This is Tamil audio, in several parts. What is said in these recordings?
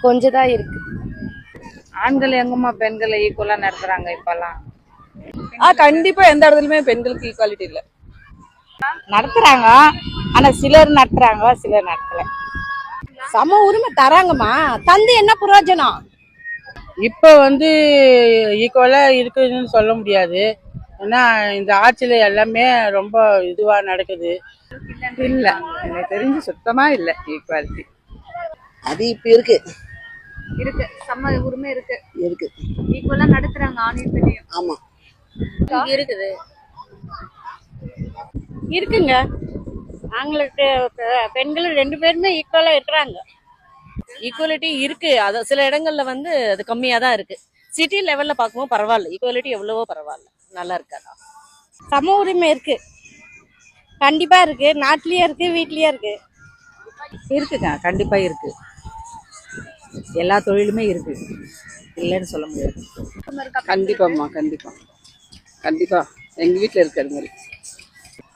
கொஞ்சம் தான் இருக்கு. ஆண்கள் எங்கம்மா பெண்களை ஈக்குவலா நடத்துறாங்க இப்பெல்லாம்? கண்டிப்பா எந்த இடத்துலயுமே பெண்களுக்கு ஈக்குவாலிட்டி இல்ல. நடத்துறாங்க, ஆனா சிலர் நடத்துறாங்க, சிலர் நடத்தல. சம உரிமை தராங்கம்மா, தந்து என்ன பிரயோஜனம்? இப்போ ஈக்குவலா இருக்குதுன்னு சொல்ல முடியாது. ஏன்னா இந்த ஆட்சியில எல்லாமே ரொம்ப இதுவா நடக்குது. இல்ல, எனக்கு தெரிஞ்சு சுத்தமா இல்ல ஈக்குவாலிட்டி. அது இப்ப இருக்கு இருக்கு, சம உரிமை இருக்கு, இருக்கு. ஈக்குவலா நடத்துறாங்க ஆணையம் பெண்ணையும். ஆமா இருக்குது இருக்குங்க. ஆண்களுக்கு பெண்கள் 2 பேருமே ஈக்குவலா இருக்கிறாங்க. ஈக்குவாலிட்டி இருக்கு. அது சில இடங்கள்ல அது கம்மியா தான் இருக்கு. சிட்டி லெவல்ல பார்க்கும்போது பரவாயில்ல, ஈக்குவாலிட்டி எவ்வளவோ பரவாயில்ல, நல்லா இருக்காதா? சம உரிமை இருக்கு, கண்டிப்பா இருக்கு. நாட்டிலயே இருக்கு, வீட்லயே இருக்கு. இருக்குங்க, கண்டிப்பா இருக்கு. எல்லா தொழிலுமே இருக்கு, இல்லைன்னு சொல்ல முடியாது. கண்டிப்பாம்மா, கண்டிப்பா கண்டிப்பா எங்க வீட்டுல இருக்கு. அது மாதிரி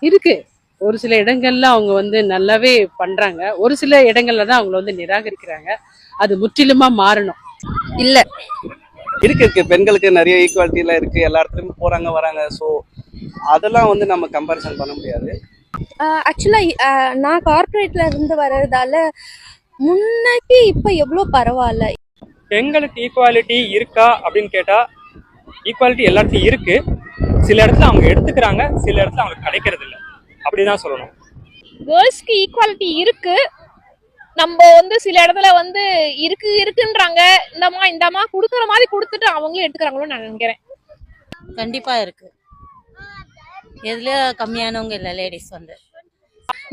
இருக்கு. ஒரு சில இடங்கள்ல அவங்க நல்லாவே பண்றாங்க, ஒரு சில இடங்கள்ல தான் அவங்கள நிராகரிக்கிறாங்க. அது முற்றிலுமா மாறணும். இல்ல இருக்கு பெண்களுக்கு நிறைய ஈக்குவாலிட்டி எல்லாம் இருக்கு. எல்லா இடத்துலயும் போறாங்க வராங்க. ஸோ அதெல்லாம் நம்ம கம்பேரிசன் பண்ண முடியாது. ஆக்சுவலா நான் கார்ப்பரேட்ல இருந்து வர்றதால முன்னாடி இப்ப எவ்வளவு பரவாயில்ல. பெண்களுக்கு ஈக்குவாலிட்டி இருக்கா அப்படின்னு கேட்டா, ஈக்குவாலிட்டி எல்லாத்தையும் இருக்கு. சில இடத்துல அவங்க எடுத்துக்கிறாங்க, சில இடத்துல அவங்களுக்கு கிடைக்கிறது இல்லை, அப்படிதான் சொல்லணும். கேர்ள்ஸ்க்கு ஈக்குவாலிட்டி இருக்கு. நம்ம சில இடத்துல இருக்குன்றாங்க. இந்தமா குடுக்கற மாதிரி கொடுத்துட்டு அவங்களும் எடுத்துக்கிறாங்களோன்னு நான் நினைக்கிறேன். கண்டிப்பா இருக்கு. எதுல கம்மியானவங்க இல்ல லேடிஸ்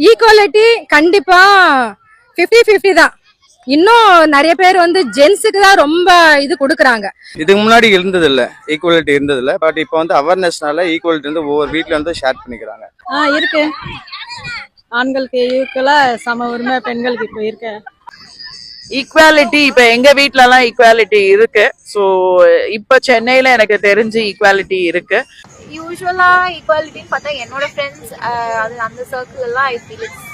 ஈக்குவாலிட்டி கண்டிப்பா 50-50 தான். இன்னும் நிறைய பேர் ஜென்ஸுக்கு தான் ரொம்ப இது கொடுக்குறாங்க. இதுக்கு முன்னாடி இருந்தது இல்ல, ஈக்குவாலிட்டி இருந்தது இல்ல. பட் இப்போ அவேர்னஸ்னால ஈக்குவாலிட்டி ஒவ்வொரு வீட்ல ஷேர் பண்ணிக்கிறாங்க. இருக்கு. ஆண்களுக்கு ஈக்குவலா சம உரிமை பெண்களுக்கு இப்ப இருக்கு. ஈக்குவாலிட்டி இப்ப எங்க வீட்ல எல்லாம் ஈக்குவாலிட்டி இருக்கு. ஸோ இப்ப சென்னையில எனக்கு தெரிஞ்சு ஈக்குவாலிட்டி இருக்கு. யூஸ்வலா ஈக்குவாலிட்டின்னு பார்த்தா என்னோட ஃப்ரெண்ட்ஸ் அது அந்த சர்க்கிள் எல்லாம் ஐ ஃபீல் இட்ஸ்